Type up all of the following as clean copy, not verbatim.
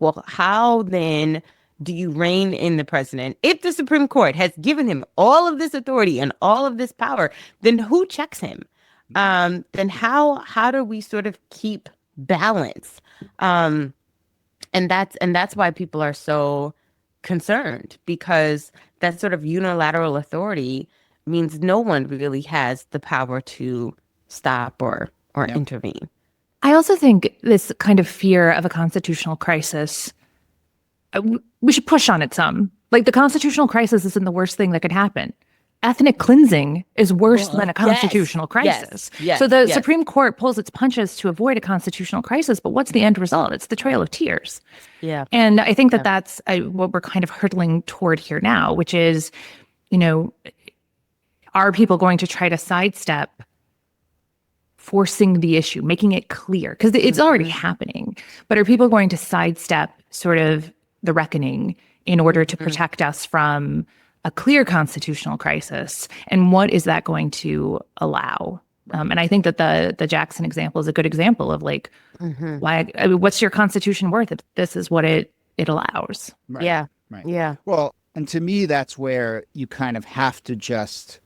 well, how then do you rein in the president? If the Supreme Court has given him all of this authority and all of this power, then who checks him? Then how do we sort of keep balance? Um, and that's why people are so concerned, because that sort of unilateral authority means no one really has the power to stop or Yep. intervene. I also think this kind of fear of a constitutional crisis, we should push on it some. Like the constitutional crisis isn't the worst thing that could happen. Ethnic cleansing is worse than a Yes, constitutional yes, crisis. yes, So the yes. Supreme Court pulls its punches to avoid a constitutional crisis, but what's the end result? It's the Trail of Tears. Yeah, And I think that yeah. that's what we're kind of hurtling toward here now, which is, you know, are people going to try to sidestep forcing the issue, making it clear? Because it's already happening. But are people going to sidestep sort of the reckoning in order to protect us from a clear constitutional crisis? And what is that going to allow? And I think that the Jackson example is a good example of like, why? I mean, what's your constitution worth if this is what it allows? Right. Yeah, Right. yeah. Well, and to me, that's where you kind of have to just,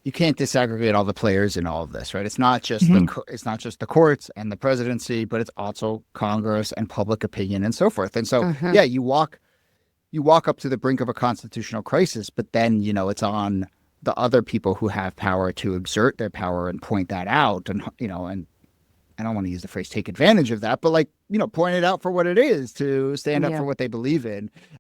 you can't disaggregate all the players in all of this, right? It's not just it's not just the courts and the presidency, but it's also Congress and public opinion and so forth. And so, yeah, you walk up to the brink of a constitutional crisis, but then, it's on the other people who have power to exert their power and point that out. And, and I don't want to use the phrase take advantage of that, but like, point it out for what it is, to stand up Yeah. for what they believe in.